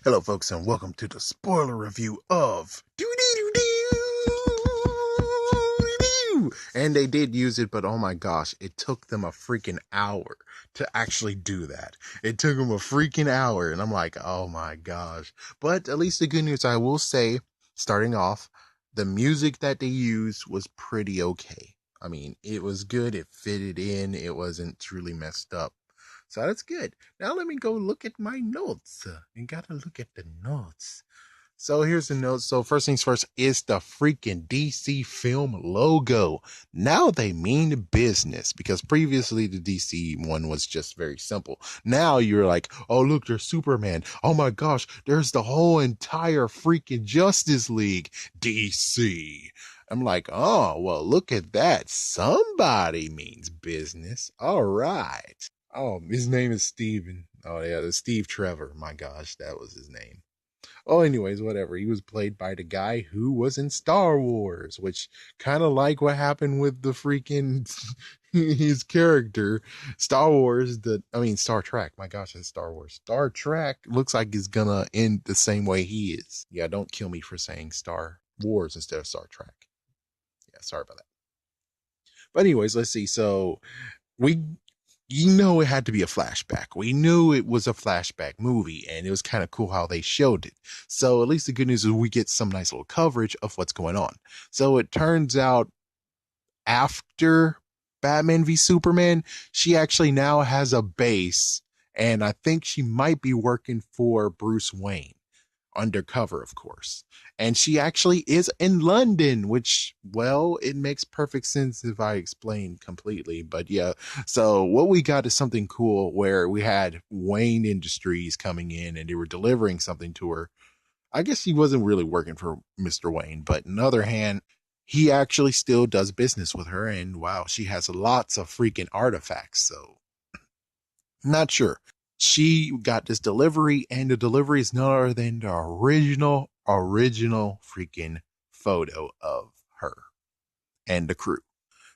Hello, folks, and welcome to the spoiler review of And they did use it, but oh my gosh, it took them a freaking hour to actually do that. It took them a freaking hour, and I'm like, oh my gosh. But at least the good news, I will say, starting off, the music that they used was pretty okay. I mean, it was good, it fitted in, it wasn't truly messed up. So that's good. Now let me go look at my notes. You gotta look at the notes. So here's the notes. So first things first is the freaking DC film logo. Now they mean business because previously the DC one was just very simple. Now you're like, oh look, there's Superman. Oh my gosh, there's the whole entire freaking Justice League DC. I'm like, oh, well, look at that. Somebody means business. All right. Oh, his name is Steven. Oh yeah, the Steve Trevor. My gosh, that was his name. Oh, anyways, whatever. He was played by the guy who was in Star Wars, which kind of like what happened with the freaking his character. Star Wars, Star Trek. My gosh, it's Star Wars. Star Trek looks like it's gonna end the same way he is. Yeah, don't kill me for saying Star Wars instead of Star Trek. Yeah, sorry about that. But anyways, let's see. So we it had to be a flashback. We knew it was a flashback movie, and it was kind of cool how they showed it. So at least the good news is we get some nice little coverage of what's going on. So it turns out after Batman v Superman, she actually now has a base, and I think she might be working for Bruce Wayne undercover, of course. And she actually is in London, which, well, it makes perfect sense if I explain completely. But yeah, so what we got is something cool where we had Wayne Industries coming in and they were delivering something to her. I guess he wasn't really working for Mr. Wayne, but on the other hand, he actually still does business with her. And wow, she has lots of freaking artifacts. So not sure. She got this delivery, and the delivery is none other than the original freaking photo of her and the crew.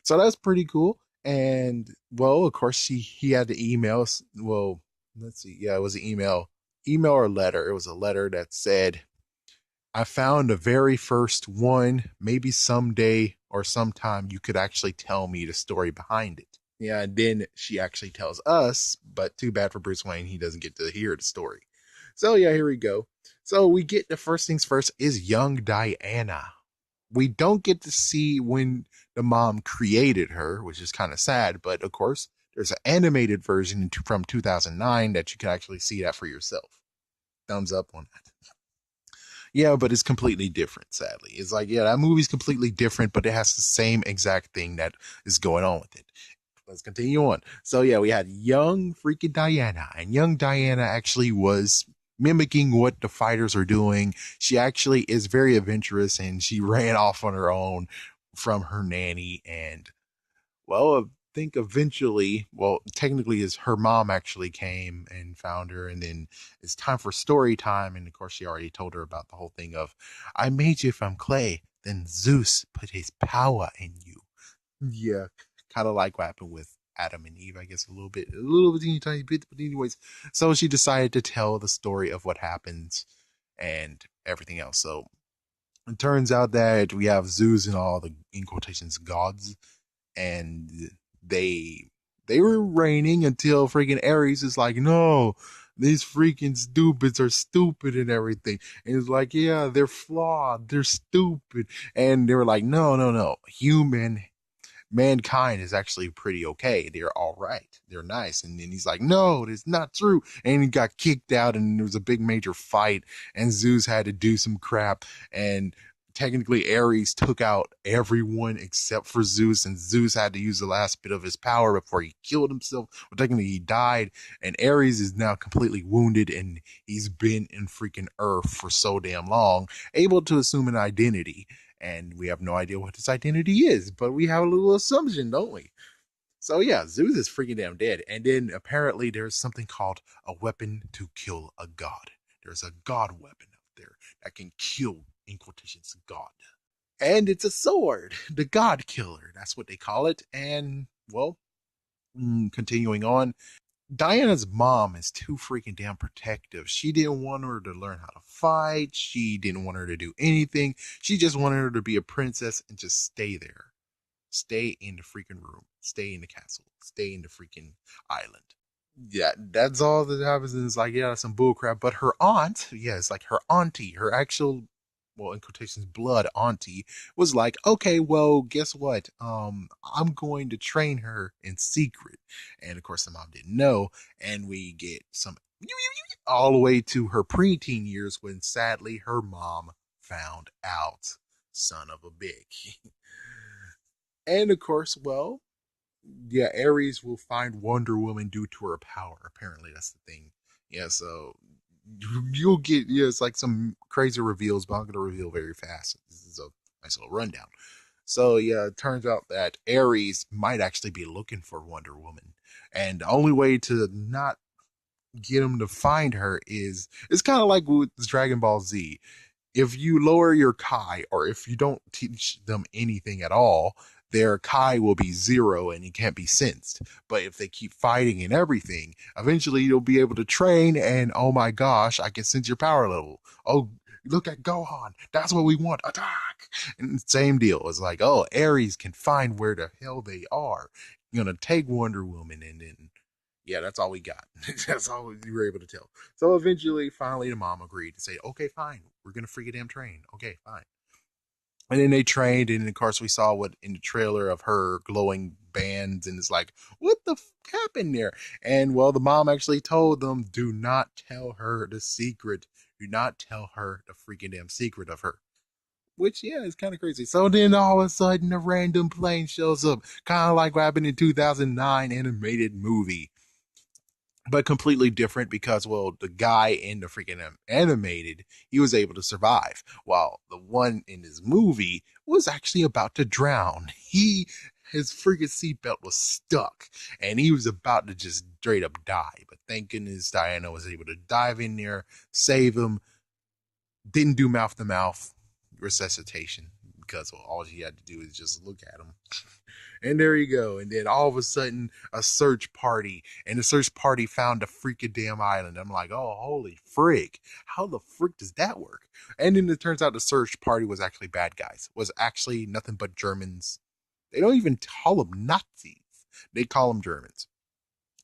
So that's pretty cool. And well, of course, he had the emails. Well, let's see. Yeah, it was an email or letter. It was a letter that said, I found the very first one. Maybe someday or sometime you could actually tell me the story behind it. Yeah, and then she actually tells us, but too bad for Bruce Wayne, he doesn't get to hear the story. So yeah, here we go. So we get the first things first is young Diana. We don't get to see when the mom created her, which is kind of sad, but of course, there's an animated version from 2009 that you can actually see that for yourself. Thumbs up on that. Yeah, but it's completely different, sadly. It's like, yeah, that movie's completely different, but it has the same exact thing that is going on with it. Let's continue on. So yeah, we had young freaking Diana, and young Diana actually was mimicking what the fighters are doing. She actually is very adventurous, and she ran off on her own from her nanny. And well, I think eventually, well, technically, is her mom actually came and found her, and then it's time for story time. And of course, she already told her about the whole thing of, "I made you from clay, then Zeus put his power in you." Yeah, kind of like what happened with Adam and Eve, I guess a little bit, teeny tiny bit. But anyways, so she decided to tell the story of what happens and everything else. So it turns out that we have Zeus and all the, in quotations, gods, and they they were reigning until freaking Ares is like, no, these freaking stupids are stupid and everything. And it's like, yeah, they're flawed, they're stupid. And they were like, no, no, no, mankind is actually pretty okay. They're all right. They're nice. And then he's like, no, that's not true. And he got kicked out, and there was a big major fight, and Zeus had to do some crap. And technically, Ares took out everyone except for Zeus, and Zeus had to use the last bit of his power before he killed himself. Well, technically, he died, and Ares is now completely wounded, and he's been in freaking Earth for so damn long, able to assume an identity, and we have no idea what his identity is, but we have a little assumption, don't we? So yeah, Zeus is freaking damn dead. And then apparently there's something called a weapon to kill a god. There's a god weapon out there that can kill, in quotations, God. And it's a sword, the god killer. That's what they call it. And well, continuing on. Diana's mom is too freaking damn protective. She didn't want her to learn how to fight. She didn't want her to do anything. She just wanted her to be a princess and just stay there. Stay in the freaking room. Stay in the castle. Stay in the freaking island. Yeah, that's all that happens. And it's like, yeah, that's some bullcrap. But her aunt, yeah, it's like her auntie, her actual, well, in quotations, blood auntie, was like, okay, well, guess what? I'm going to train her in secret. And of course, the mom didn't know. And we get some all the way to her preteen years when sadly her mom found out. Son of a bitch. And of course, well, yeah, Ares will find Wonder Woman due to her power. Apparently, that's the thing. Yeah, so you'll get, yeah, it's like some crazy reveals, but I'm gonna reveal very fast. This is a nice little rundown. So yeah, it turns out that Ares might actually be looking for Wonder Woman, and the only way to not get him to find her is it's kind of like with Dragon Ball Z. If you lower your Kai, or if you don't teach them anything at all, their Kai will be zero and it can't be sensed. But if they keep fighting and everything, eventually you'll be able to train and oh my gosh, I can sense your power level. Oh, look at Gohan. That's what we want. Attack. And same deal. It's like, oh, Ares can find where the hell they are. You're gonna take Wonder Woman and then yeah, that's all we got. That's all we were able to tell. So eventually, finally, the mom agreed to say, okay, fine, we're gonna freaking damn train. Okay, fine. And then they trained, and of course, we saw what in the trailer of her glowing bands, and it's like, what the happened there? And well, the mom actually told them, do not tell her the secret. Do not tell her the freaking damn secret of her. Which, yeah, is kind of crazy. So then all of a sudden, a random plane shows up, kind of like what happened in 2009 animated movie, but completely different because, well, the guy in the freaking animated, he was able to survive, while the one in his movie was actually about to drown. His freaking seatbelt was stuck and he was about to just straight up die. But thank goodness Diana was able to dive in there, save him, didn't do mouth to mouth resuscitation because well, all she had to do is just look at him. And there you go. And then all of a sudden, a search party, and the search party found a freaking damn island. I'm like, oh, holy frick. How the frick does that work? And then it turns out the search party was actually bad guys, was actually nothing but Germans. They don't even call them Nazis, they call them Germans.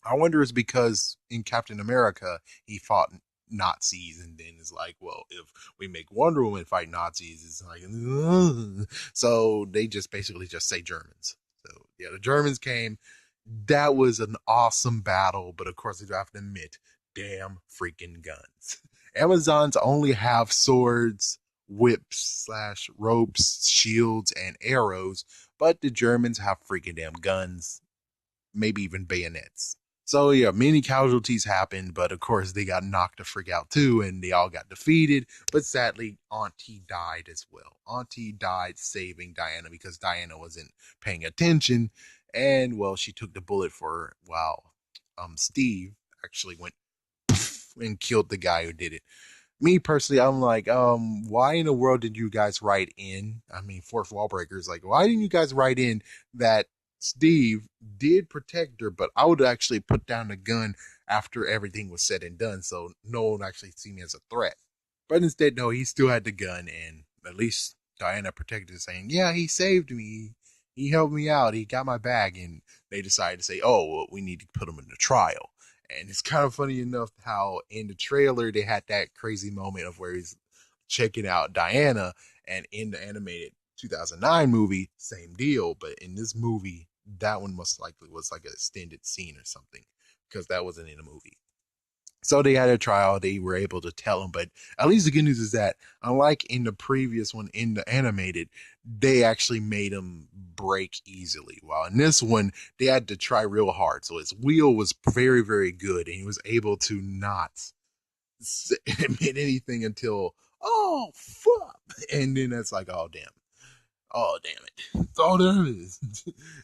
I wonder is because in Captain America, he fought Nazis, and then it's like, well, if we make Wonder Woman fight Nazis, it's like, ugh. So they just basically just say Germans. So yeah, the Germans came. That was an awesome battle, but of course, you have to admit, damn freaking guns. Amazons only have swords, whips slash ropes, shields, and arrows, but the Germans have freaking damn guns, maybe even bayonets. So yeah, many casualties happened, but of course they got knocked the freak out too, and they all got defeated. But sadly, Auntie died as well. Auntie died saving Diana because Diana wasn't paying attention, and well, she took the bullet for her while Steve actually went and killed the guy who did it. Me personally, I'm like, why in the world did you guys write in? I mean, fourth wall breakers, like, why didn't you guys write in that Steve did protect her, but I would actually put down the gun after everything was said and done, so no one actually see me as a threat. But instead, no, he still had the gun, and at least Diana protected, saying, "Yeah, he saved me. He helped me out. He got my bag." And they decided to say, "Oh, well, we need to put him in the trial." And it's kind of funny enough how in the trailer they had that crazy moment of where he's checking out Diana, and in the animated 2009 movie, same deal. But in this movie, that one most likely was like an extended scene or something because that wasn't in the movie. So they had a trial. They were able to tell him, but at least the good news is that, unlike in the previous one, in the animated, they actually made him break easily. While in this one, they had to try real hard. So his wheel was very, very good, and he was able to not admit anything until, oh fuck, and then that's like, oh damn. Oh damn it! Oh, there it is.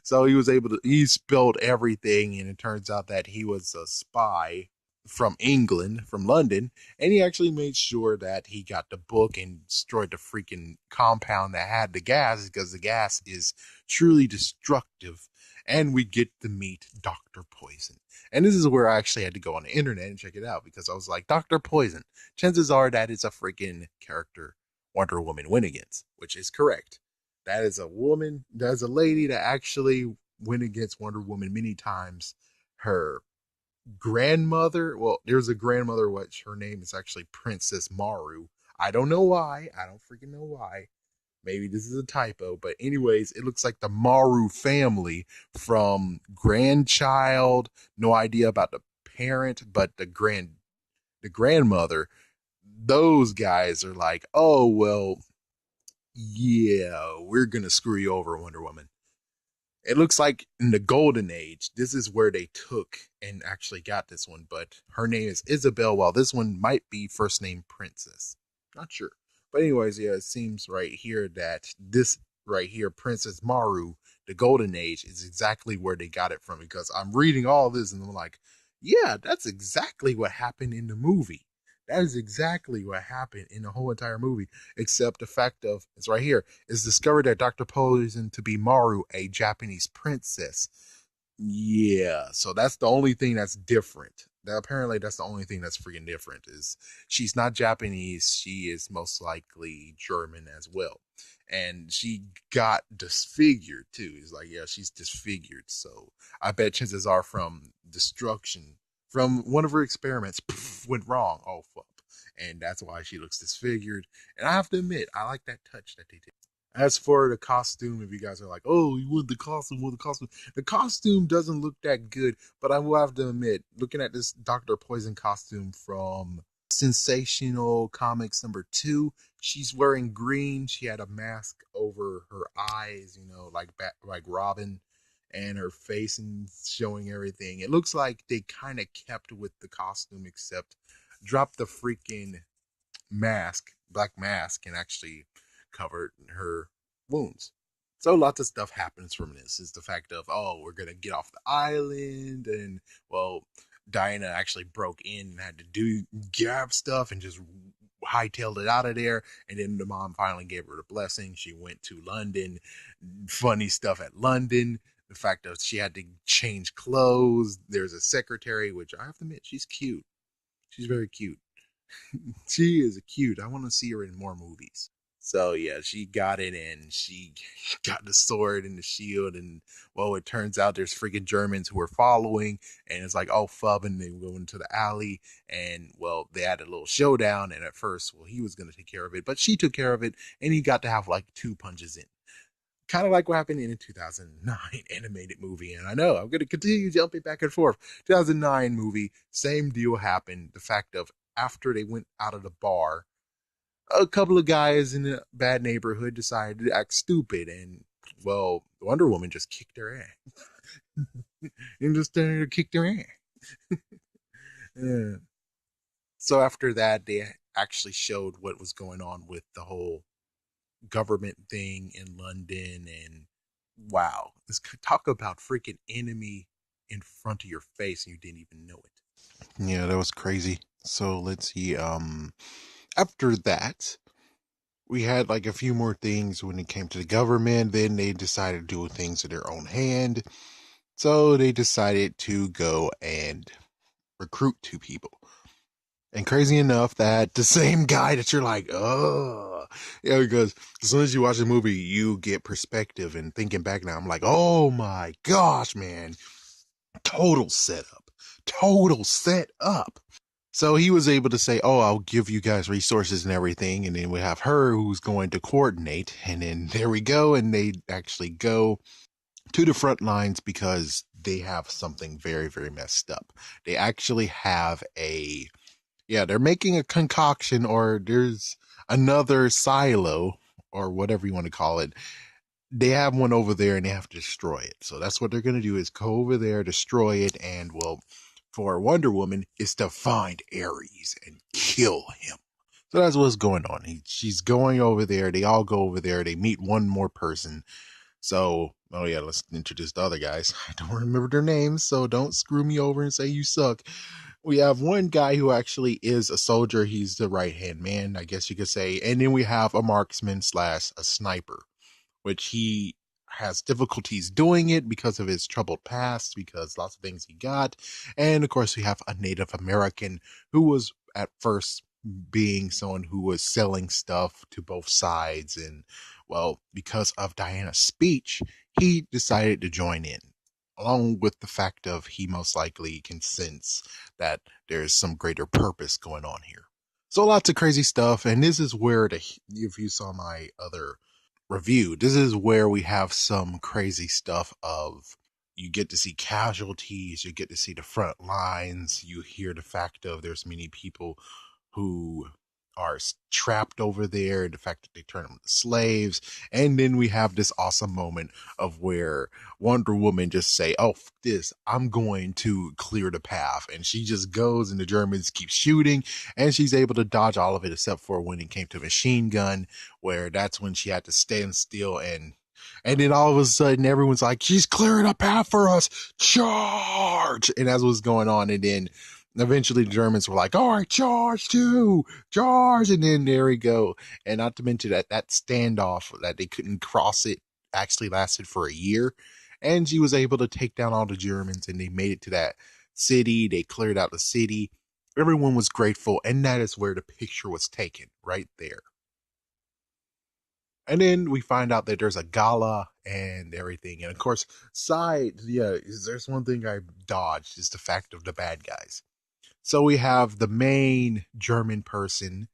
So he was able to. He spilled everything, and it turns out that he was a spy from England, from London, and he actually made sure that he got the book and destroyed the freaking compound that had the gas because the gas is truly destructive. and we get to meet Dr. Poison. And this is where I actually had to go on the internet and check it out because I was like, Dr. Poison, chances are that is a freaking character Wonder Woman went against, which is correct. That is a woman, that's a lady that actually went against Wonder Woman many times. Her grandmother, well, there's a grandmother, which her name is actually Princess Maru. I don't know why. I don't freaking know why. Maybe this is a typo, but anyways, it looks like the Maru family from grandchild, no idea about the parent, but the grandmother, those guys are like, oh well, yeah, we're gonna screw you over, Wonder Woman. It looks like in the golden age, this is where they took and actually got this one, but her name is Isabel, while this one might be first name Princess. Not sure. But anyways, yeah, it seems right here that this right here, Princess Maru, the golden age, is exactly where they got it from, because I'm reading all this and I'm like, yeah, that's exactly what happened in the movie. That is exactly what happened in the whole entire movie, except the fact of, it's right here, is discovered that Dr. Poison to be Maru, a Japanese princess. Yeah, so that's the only thing that's different. That apparently that's the only thing that's freaking different is she's not Japanese. She is most likely German as well, and she got disfigured too. It's like, yeah, she's disfigured. So I bet chances are from destruction from one of her experiments went wrong. Oh fuck, and that's why she looks disfigured. And I have to admit, I like that touch that they did. As for the costume, if you guys are like, oh, you want the costume doesn't look that good. But I will have to admit, looking at this Dr. Poison costume from Sensational Comics #2, she's wearing green. She had a mask over her eyes, like Robin, and her face and showing everything. It looks like they kind of kept with the costume, except dropped the freaking black mask, and actually covered her wounds. So lots of stuff happens from this. Is the fact of, oh, we're gonna get off the island, and well, Diana actually broke in and had to do grab stuff and just hightailed it out of there. And then the mom finally gave her the blessing. She went to London. Funny stuff at London. The fact that she had to change clothes. There's a secretary, which I have to admit, she's cute. She's very cute. She is cute. I want to see her in more movies. So yeah, she got it, and she got the sword and the shield, and well, it turns out there's freaking Germans who are following, and it's like, oh fub, and they go into the alley, and well, they had a little showdown, and at first, well, he was gonna take care of it, but she took care of it, and he got to have like 2 punches in. Kind of like what happened in a 2009 animated movie. And I know I'm going to continue jumping back and forth. 2009 movie, same deal happened. The fact of, after they went out of the bar, a couple of guys in a bad neighborhood decided to act stupid, and well, Wonder Woman just kicked their ass. And just kicked their ass. Yeah. So after that, they actually showed what was going on with the whole government thing in London, and wow, this talk about freaking enemy in front of your face and you didn't even know it. Yeah, that was crazy. So let's see. After that, we had like a few more things when it came to the government. Then they decided to do things in their own hand. So they decided to go and recruit 2 people. And crazy enough, that the same guy that you're like, oh, yeah, because as soon as you watch the movie, you get perspective. And thinking back now, I'm like, oh my gosh, man, total setup, total setup. So he was able to say, oh, I'll give you guys resources and everything. And then we have her who's going to coordinate. And then there we go. And they actually go to the front lines because they have something very, very messed up. They actually have they're making a concoction, or there's another silo, or whatever you want to call it. They have one over there and they have to destroy it. So that's what they're going to do, is go over there, destroy it. And well, for Wonder Woman is to find Ares and kill him. So that's what's going on. She's going over there. They all go over there. They meet one more person. So, oh yeah, let's introduce the other guys. I don't remember their names, so don't screw me over and say you suck. We have one guy who actually is a soldier. He's the right hand man, I guess you could say. And then we have a marksman slash a sniper, which he has difficulties doing it because of his troubled past, because lots of things he got. And of course, we have a Native American who was at first being someone who was selling stuff to both sides. And well, because of Diana's speech, he decided to join in. Along with the fact of he most likely can sense that there's some greater purpose going on here. So lots of crazy stuff, and this is where if you saw my other review, this is where we have some crazy stuff of you get to see casualties, you get to see the front lines, you hear the fact of there's many people who are trapped over there, the fact that they turn them into slaves, and then we have this awesome moment of where Wonder Woman just say, "Oh, this, I'm going to clear the path," and she just goes, and the Germans keep shooting, and she's able to dodge all of it except for when it came to machine gun, where that's when she had to stand still and then all of a sudden, everyone's like, "She's clearing a path for us. Charge!" And that's what's going on. And then eventually the Germans were like, "All right, charge too, charge." And then there we go. And not to mention that standoff that they couldn't cross it actually lasted for a year. And she was able to take down all the Germans and they made it to that city. They cleared out the city. Everyone was grateful. And that is where the picture was taken, right there. And then we find out that there's a gala and everything. And of course, there's one thing I dodged is the fact of the bad guys. So we have the main German person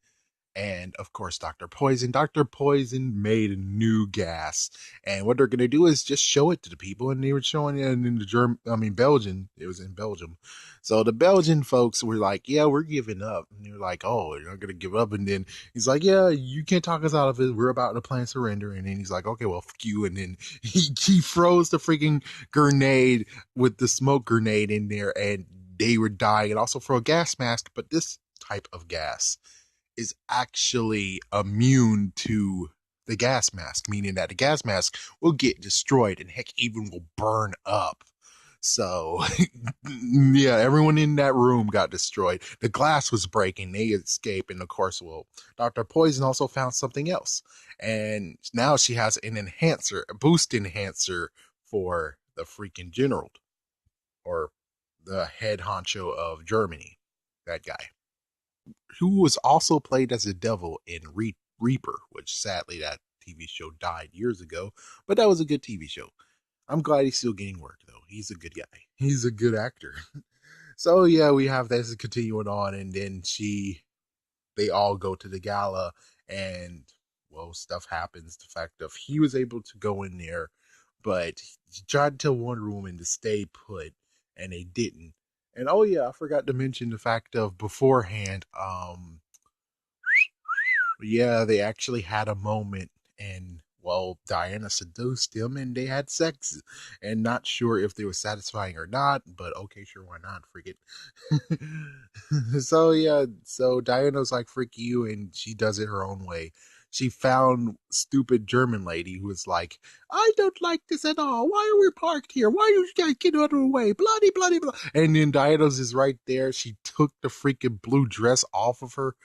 and of course Dr. Poison. Dr. Poison made a new gas, and what they're gonna do is just show it to the people, and they were showing it in the Belgium. It was in Belgium, so the Belgian folks were like, "Yeah, we're giving up," and they were like, "Oh, you're not gonna give up?" And then he's like, "Yeah, you can't talk us out of it. We're about to plan surrender." And then he's like, "Okay, well, fuck you." And then he froze the freaking grenade with the smoke grenade in there, and they were dying, and also throw a gas mask, but this type of gas is actually immune to the gas mask, meaning that the gas mask will get destroyed and heck even will burn up. So, yeah, everyone in that room got destroyed. The glass was breaking. They escaped. And of course, well, Dr. Poison also found something else. And now she has an enhancer, a boost enhancer for the freaking general or the head honcho of Germany. That guy who was also played as a devil in Reaper, which sadly that TV show died years ago, but that was a good TV show. I'm glad he's still getting work though. He's a good guy. He's a good actor. So yeah, we have this continuing on, and then they all go to the gala, and well, stuff happens. The fact of he was able to go in there, but he tried to tell Wonder Woman to stay put, and they didn't. And oh yeah, I forgot to mention the fact of beforehand, yeah, they actually had a moment, and well, Diana seduced him and they had sex. And not sure if they were satisfying or not, but okay, sure, why not? Freak it. So yeah, so Diana's like, "Freak you," and she does it her own way. She found stupid German lady who was like, "I don't like this at all. Why are we parked here? Why do you guys get out of the way? Bloody, bloody, bloody." And then Diana's is right there. She took the freaking blue dress off of her.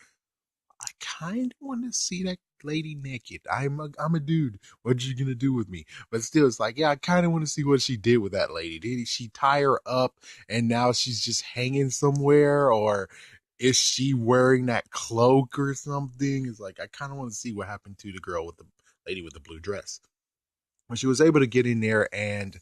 I kind of want to see that lady naked. I'm a dude. What you gonna do with me? But still, it's like, yeah, I kind of want to see what she did with that lady. Did she tie her up and now she's just hanging somewhere, or is she wearing that cloak or something? It's like I kind of want to see what happened to the girl with the lady with the blue dress when she was able to get in there. And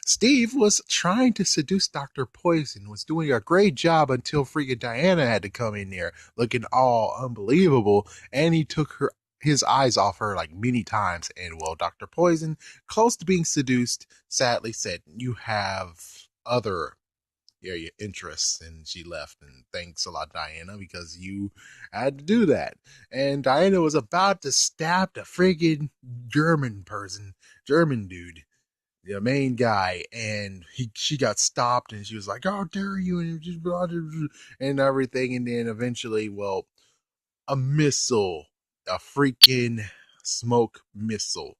Steve was trying to seduce Dr. Poison, was doing a great job until freaking Diana had to come in there looking all unbelievable, and he took his eyes off her like many times. And well, Dr. Poison, close to being seduced, sadly said, "You have other area interests," and she left. And thanks a lot, Diana, because you had to do that. And Diana was about to stab the friggin' German dude, the main guy, and she got stopped, and she was like, "How dare you," and just blah, blah, blah, and everything. And then eventually, well, a missile, a freaking smoke missile,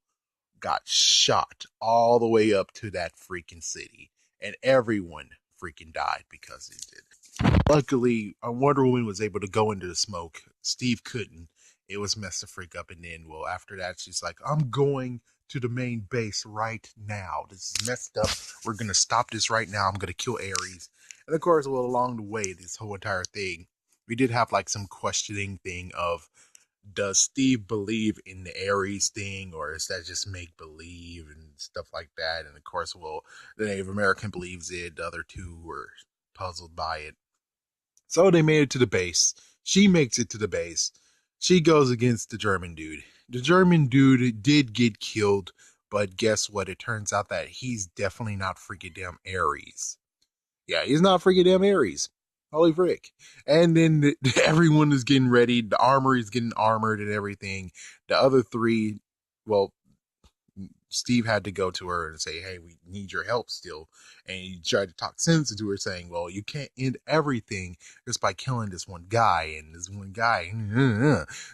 got shot all the way up to that freaking city, and everyone freaking died because it did. Luckily, Wonder Woman was able to go into the smoke. Steve couldn't, it was messed the freak up. And then, well, after that, she's like, I'm going to the main base right now. This is messed up. We're going to stop this right now. I'm going to kill Ares. And of course, well, along the way, this whole entire thing, we did have like some questioning thing of, does Steve believe in the Ares thing, or is that just make believe and stuff like that? And of course, well, the Native American believes it. The other two were puzzled by it. So they made it to the base. She makes it to the base. She goes against the German dude. The German dude did get killed, but guess what? It turns out that he's definitely not freaking damn Ares. Yeah, he's not freaking damn Ares. Holy frick. And then everyone is getting ready. The armor is getting armored and everything. The other three, well, Steve had to go to her and say, hey, we need your help still. And he tried to talk sense into her, saying, well, you can't end everything just by killing this one guy. And this one guy.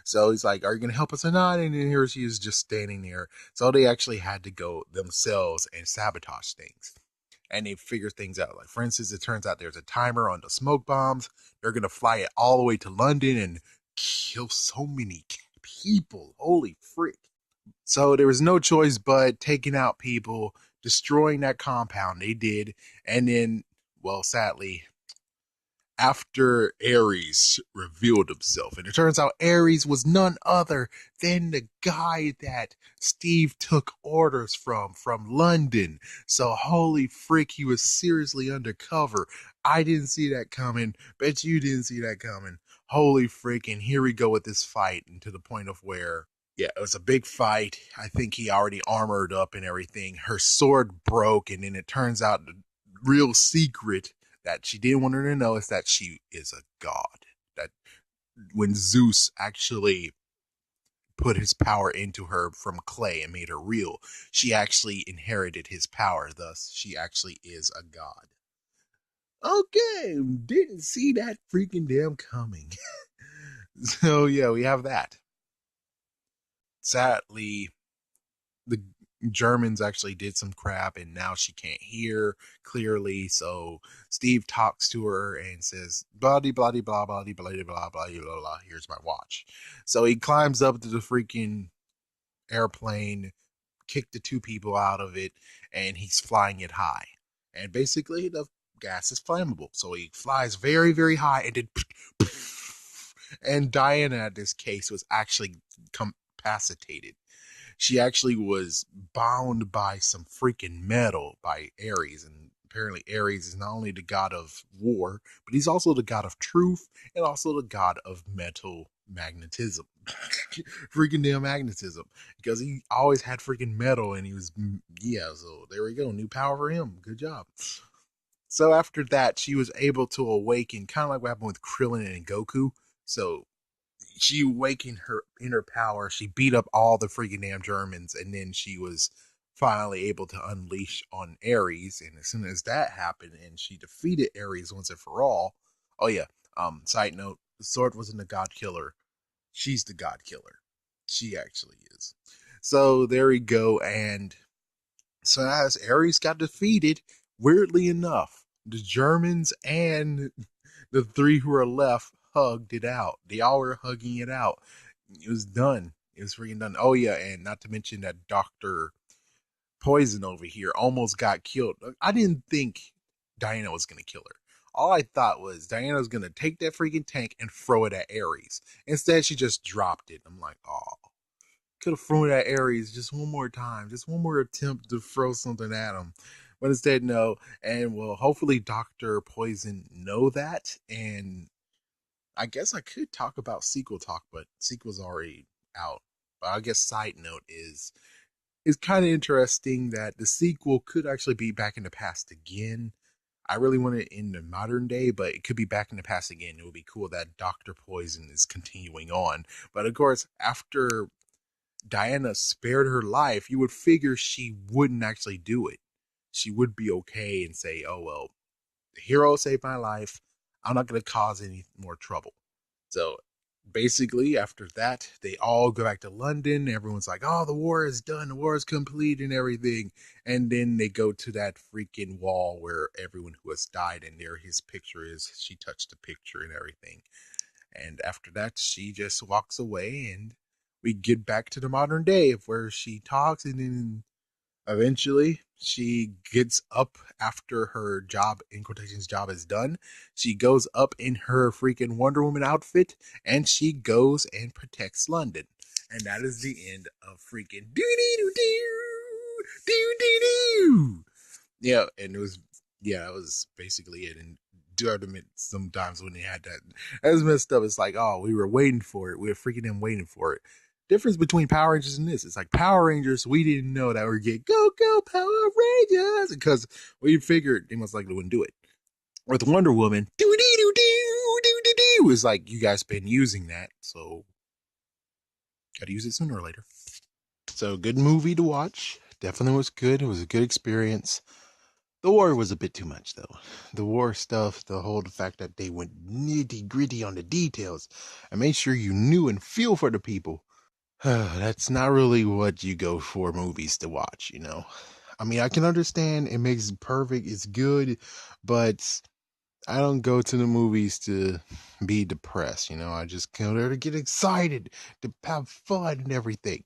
So he's like, are you going to help us or not? And then here she is just standing there. So they actually had to go themselves and sabotage things. And they figure things out. Like, for instance, it turns out there's a timer on the smoke bombs. They're going to fly it all the way to London and kill so many people. Holy frick. So there was no choice but taking out people, destroying that compound. They did. And then, well, sadly, after Ares revealed himself, and it turns out Ares was none other than the guy that Steve took orders from London. So holy frick, he was seriously undercover. I didn't see that coming. Bet you didn't see that coming. Holy frick, and here we go with this fight, and to the point of where, yeah, it was a big fight. I think he already armored up and everything. Her sword broke, and then it turns out the real secret that she didn't want her to know is that she is a god. That when Zeus actually put his power into her from clay and made her real, she actually inherited his power. Thus, she actually is a god. Okay, didn't see that freaking damn coming. So, yeah, we have that. Sadly, the Germans actually did some crap and now she can't hear clearly. So Steve talks to her and says, blah, blah, blah, blah, blah, blah, blah, blah, blah, blah, here's my watch. So he climbs up to the freaking airplane, kicked the two people out of it, and he's flying it high. And basically, the gas is flammable. So he flies very, very high and then. And Diana, in this case, was actually capacitated. She actually was bound by some freaking metal by Ares. And apparently Ares is not only the god of war, but he's also the god of truth and also the god of metal magnetism. Freaking damn magnetism. Because he always had freaking metal and he was, yeah, so there we go. New power for him. Good job. So after that, she was able to awaken, kind of like what happened with Krillin and Goku. So she awakened her inner power. She beat up all the freaking damn Germans, and then she was finally able to unleash on Ares. And as soon as that happened, and she defeated Ares once and for all. Oh yeah. Side note: the sword wasn't the God Killer. She's the God Killer. She actually is. So there we go. And so as Ares got defeated, weirdly enough, the Germans and the three who are left hugged it out. They all were hugging it out. It was done. It was freaking done. Oh yeah, and not to mention that Dr. Poison over here almost got killed. I didn't think Diana was gonna kill her. All I thought was Diana was gonna take that freaking tank and throw it at Ares. Instead, she just dropped it. I'm like, oh, could have thrown it at Ares just one more time, just one more attempt to throw something at him. But instead, no. And well, hopefully Dr. Poison know that. And I guess I could talk about sequel talk, but sequel's already out. But I guess side note is it's kind of interesting that the sequel could actually be back in the past again. I really want it in the modern day, but it could be back in the past again. It would be cool that Dr. Poison is continuing on. But of course, after Diana spared her life, you would figure she wouldn't actually do it. She would be okay and say, oh, well, the hero saved my life. I'm not going to cause any more trouble. So basically, after that, they all go back to London. Everyone's like, oh, the war is done. The war is complete and everything. And then they go to that freaking wall where everyone who has died and there his picture is. She touched the picture and everything. And after that, she just walks away, and we get back to the modern day of where she talks, and then eventually she gets up after her job, in quotations, job is done. She goes up in her freaking Wonder Woman outfit, and she goes and protects London. And that is the end of freaking doo doo doo doo doo doo doo. Yeah, and it was, yeah, that was basically it. And do admit sometimes when they had that, that was messed up. It's like, oh, we were waiting for it. We were freaking them waiting for it. Difference between Power Rangers and this, it's like Power Rangers, we didn't know that we'd get go go Power Rangers because we figured they most likely wouldn't do it. With Wonder Woman, do doo doo doo doo doo doo, is like you guys been using that, so gotta use it sooner or later. So good movie to watch. Definitely was good. It was a good experience. The war was a bit too much, though. The war stuff, the fact that they went nitty gritty on the details and made sure you knew and feel for the people. That's not really what you go for movies to watch, you know? I mean, I can understand it makes it perfect, it's good, but I don't go to the movies to be depressed, you know? I just go there to get excited, to have fun and everything.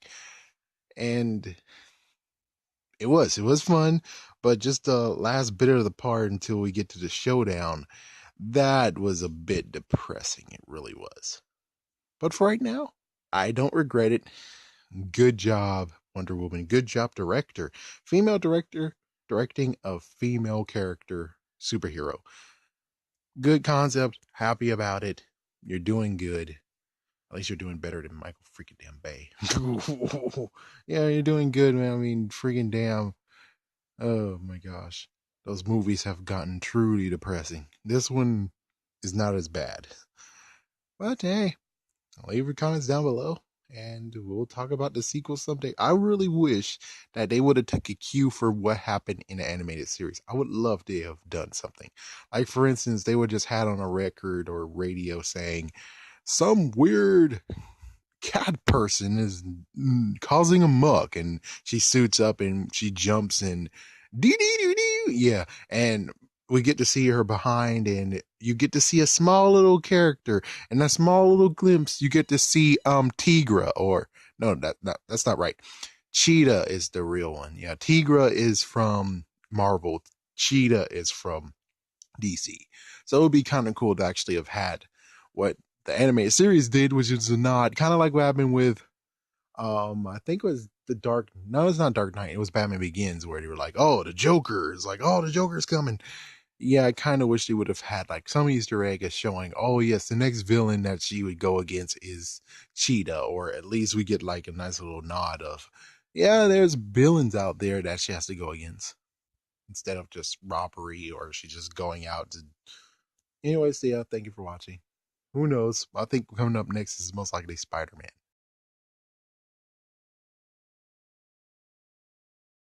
And it was fun, but just the last bit of the part until we get to the showdown, that was a bit depressing. It really was. But for right now, I don't regret it. Good job, Wonder Woman. Good job, director. Female director directing a female character superhero. Good concept. Happy about it. You're doing good. At least you're doing better than Michael freaking damn Bay. Yeah, you're doing good, man. I mean, freaking damn. Oh my gosh. Those movies have gotten truly depressing. This one is not as bad. But hey, leave your comments down below and we'll talk about the sequel someday. I really wish that they would have took a cue for what happened in the animated series. I would love to have done something. Like for instance, they would just had on a record or radio saying some weird cat person is causing a muck, and she suits up and she jumps and dee dee doo doo, yeah, and we get to see her behind, and you get to see a small little character, and a small little glimpse you get to see Tigra, or no, that's not right. Cheetah is the real one. Yeah, Tigra is from Marvel. Cheetah is from DC. So it would be kind of cool to actually have had what the animated series did, which is a nod, kind of like what happened with, I think it was no, it's not Dark Knight. It was Batman Begins, where they were like, oh, the Joker is like, oh, the Joker's coming. Yeah, I kind of wish they would have had like some Easter egg as showing, oh, yes, the next villain that she would go against is Cheetah, or at least we get like a nice little nod of, yeah, there's villains out there that she has to go against instead of just robbery or she's just going out to. Anyways, yeah, thank you for watching. Who knows? I think coming up next is most likely Spider-Man.